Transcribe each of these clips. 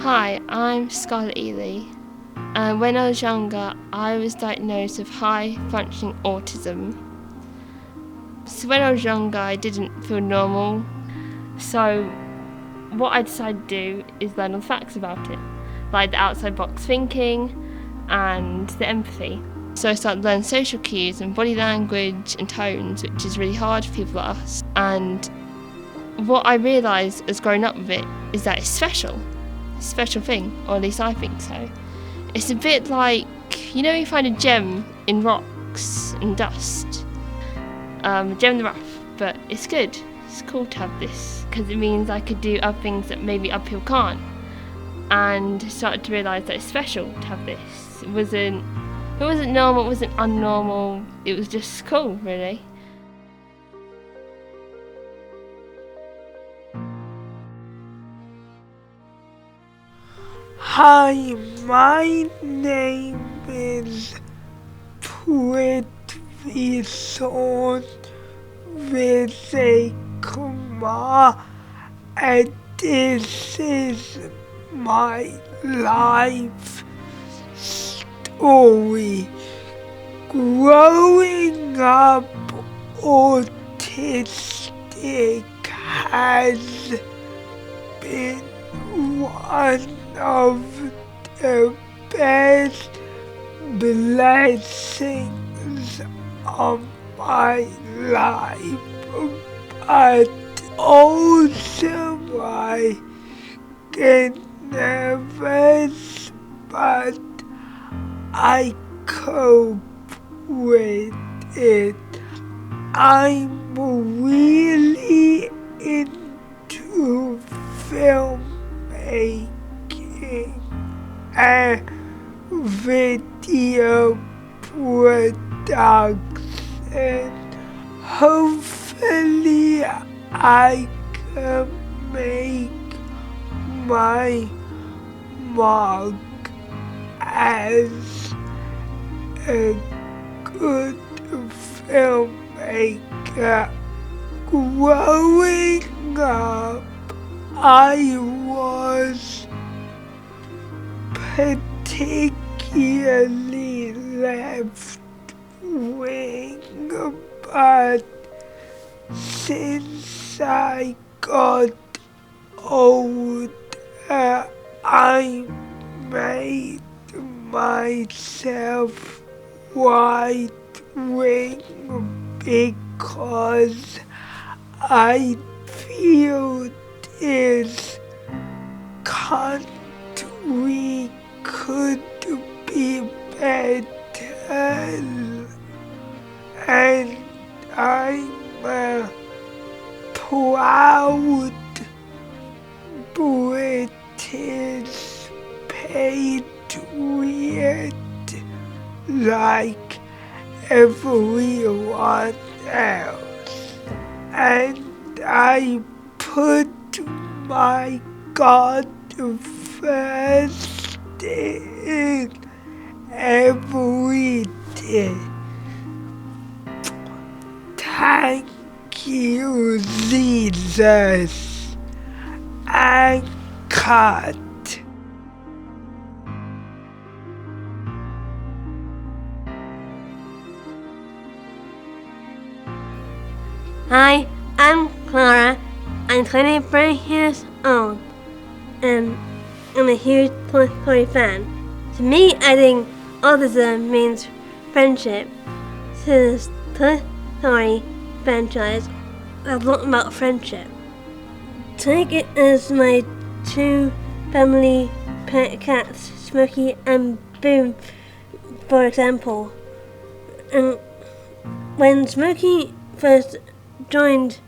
Hi, I'm Scarlett Ely. When I was younger, I was diagnosed with high-functioning autism. So when I was younger, I didn't feel normal. So what I decided to do is learn all the facts about it, like the outside box thinking and the empathy. So I started learning social cues and body language and tones, which is really hard for people like us. And what I realised as growing up with it is that it's special. It's a special thing, or at least I think so. It's a bit like, you find a gem in rocks and dust. A gem in the rough, but it's good. It's cool to have this, because it means I could do other things that maybe other people can't. And I started to realise that it's special to have this. It wasn't normal, it wasn't unnormal, it was just cool, really. Hi, my name is Prithvi Kumar, and this is my life story. Growing up autistic has been one of the best blessings of my life, but also I get nervous, but I cope with it. I'm really into filmmaking and video production. Hopefully I can make my mark as a good filmmaker. Growing up, I was particularly left-wing, but since I got older, I made myself right-wing because I feel this country could be better, and I'm a proud British patriot like everyone else, and I put my God first in every day. Thank you, Jesus, and cut. Hi, I'm Clara. I'm 23 years old, and I'm a huge Toy Story fan. To me, I think autism means friendship. Since Toy Story franchise, I've learned about friendship. Take it as my two family pet cats, Smokey and Boom, for example. And when Smokey first joined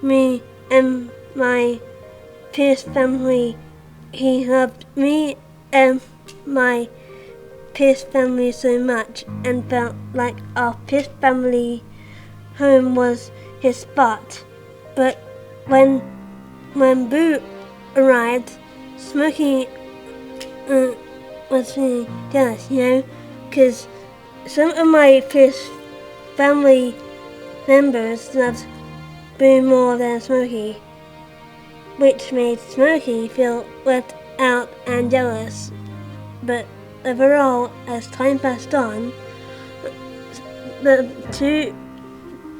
me and my Pierce family, he loved me and my Pierce family so much and felt like our Pierce family home was his spot. But when Boo arrived, Smokey was feeling jealous, because some of my Pierce family members loved Boo more than Smokey, which made Smokey feel left out and jealous. But overall, as time passed on, the two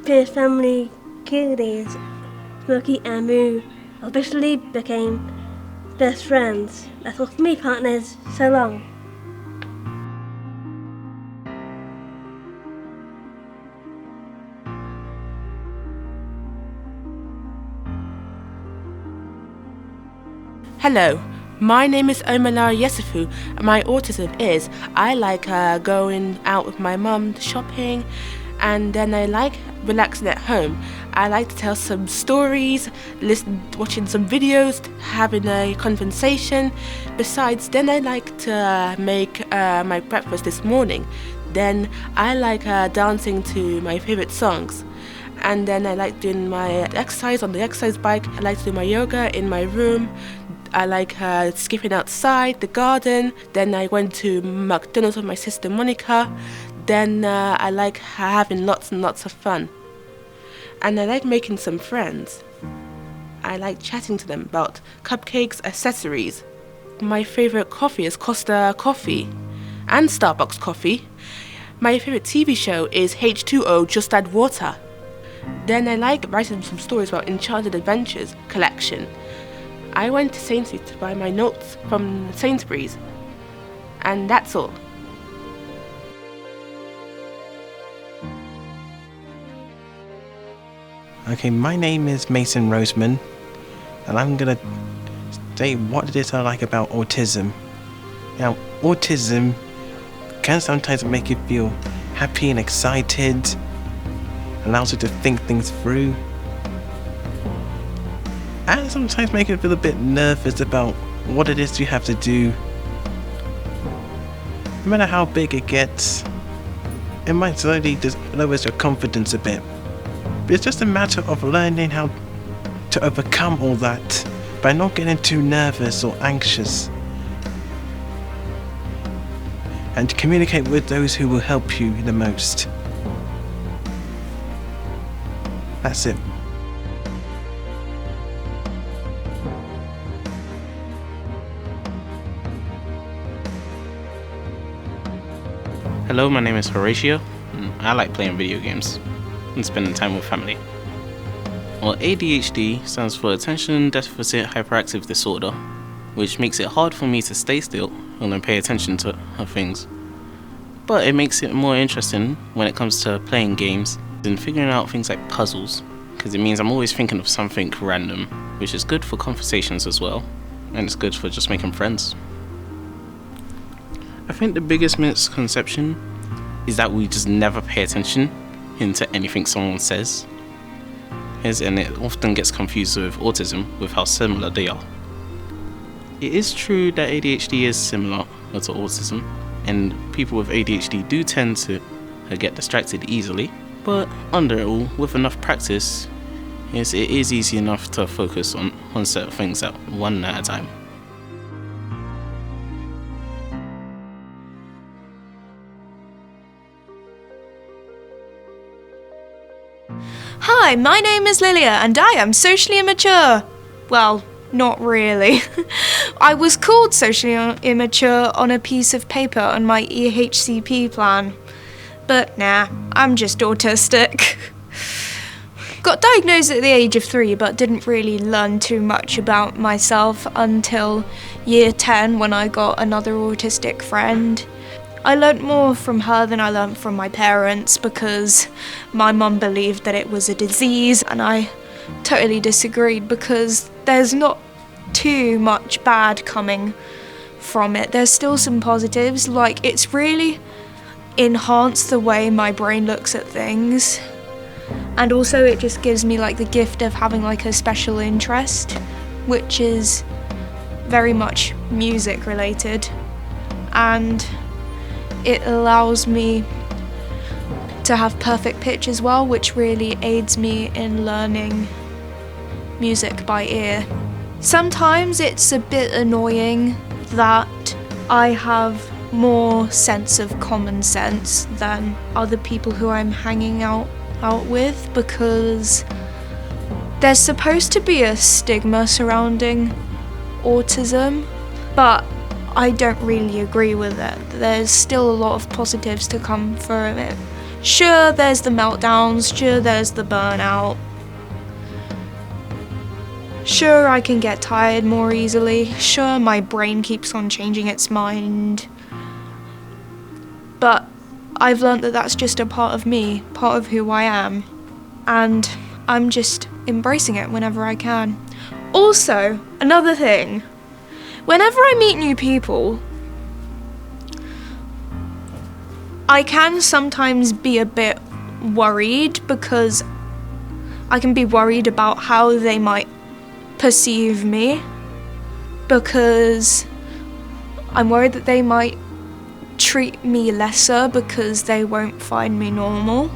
Pierce family cuties, Smokey and Moo, officially became best friends. That's all for me, partners. So long. Hello, my name is Omalara Yesufu, and my autism is I like going out with my mum shopping, and then I like relaxing at home. I like to tell some stories, watching some videos, having a conversation. Besides, then I like to make my breakfast this morning. Then I like dancing to my favourite songs. And then I like doing my exercise on the exercise bike. I like to do my yoga in my room. I like skipping outside the garden. Then I went to McDonald's with my sister Monica. Then I like having lots and lots of fun. And I like making some friends. I like chatting to them about cupcakes, accessories. My favourite coffee is Costa Coffee and Starbucks coffee. My favourite TV show is H2O, Just Add Water. Then I like writing some stories about Enchanted Adventures collection. I went to Sainsbury's to buy my notes from Sainsbury's. And that's all. Okay, my name is Mason Roseman, and I'm gonna say what it is I like about autism. Now, autism can sometimes make you feel happy and excited, allows you to think things through, and sometimes make you feel a bit nervous about what it is you have to do. No matter how big it gets, it might slowly just lowers your confidence a bit. But it's just a matter of learning how to overcome all that by not getting too nervous or anxious, and to communicate with those who will help you the most. That's it. Hello, my name is Horatio. I like playing video games and spending time with family. Well, ADHD stands for Attention Deficit Hyperactive Disorder, which makes it hard for me to stay still and then pay attention to things. But it makes it more interesting when it comes to playing games and figuring out things like puzzles, because it means I'm always thinking of something random, which is good for conversations as well, and it's good for just making friends. I think the biggest misconception is that we just never pay attention into anything someone says, and it often gets confused with autism with how similar they are. It is true that ADHD is similar to autism, and people with ADHD do tend to get distracted easily, but under it all, with enough practice, it is easy enough to focus on one set of things one at a time. Hi, my name is Lilia and I am socially immature. Well, not really. I was called socially immature on a piece of paper on my EHCP plan. But nah, I'm just autistic. Got diagnosed at the age of 3 but didn't really learn too much about myself until year 10 when I got another autistic friend. I learnt more from her than I learnt from my parents because my mum believed that it was a disease, and I totally disagreed because there's not too much bad coming from it. There's still some positives, like it's really enhanced the way my brain looks at things, and also it just gives me like the gift of having like a special interest, which is very much music related, and it allows me to have perfect pitch as well, which really aids me in learning music by ear. Sometimes it's a bit annoying that I have more sense of common sense than other people who I'm hanging out with, because there's supposed to be a stigma surrounding autism, but I don't really agree with it. There's still a lot of positives to come from it. Sure, there's the meltdowns, sure, there's the burnout. Sure, I can get tired more easily. Sure, my brain keeps on changing its mind. But I've learnt that that's just a part of me, part of who I am. And I'm just embracing it whenever I can. Also, another thing. Whenever I meet new people, I can sometimes be a bit worried because I can be worried about how they might perceive me, because I'm worried that they might treat me lesser because they won't find me normal.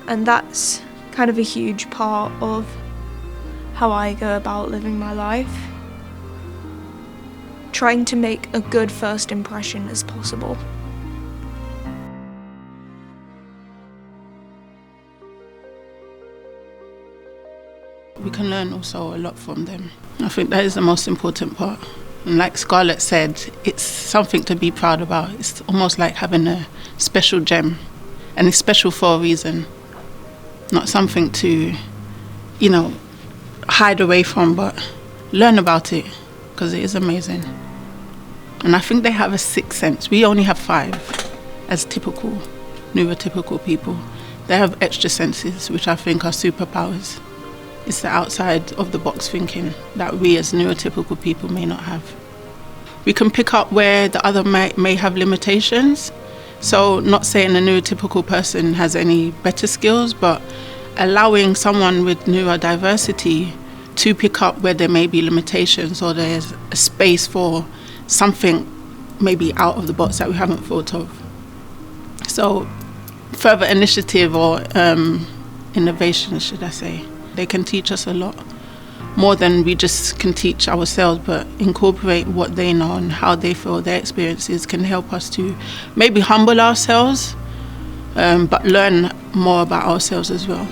And that's kind of a huge part of how I go about living my life. Trying to make a good first impression as possible. We can learn also a lot from them. I think that is the most important part. And like Scarlett said, it's something to be proud about. It's almost like having a special gem, and it's special for a reason. Not something to, hide away from, but learn about it, because it is amazing. And I think they have a sixth sense. We only have 5 as typical, neurotypical people. They have extra senses, which I think are superpowers. It's the outside of the box thinking that we as neurotypical people may not have. We can pick up where the other may have limitations. So not saying a neurotypical person has any better skills, but allowing someone with neurodiversity to pick up where there may be limitations, or there's a space for something maybe out of the box that we haven't thought of. So further initiative or innovation, should I say. They can teach us a lot, more than we just can teach ourselves, but incorporate what they know and how they feel their experiences can help us to maybe humble ourselves, but learn more about ourselves as well.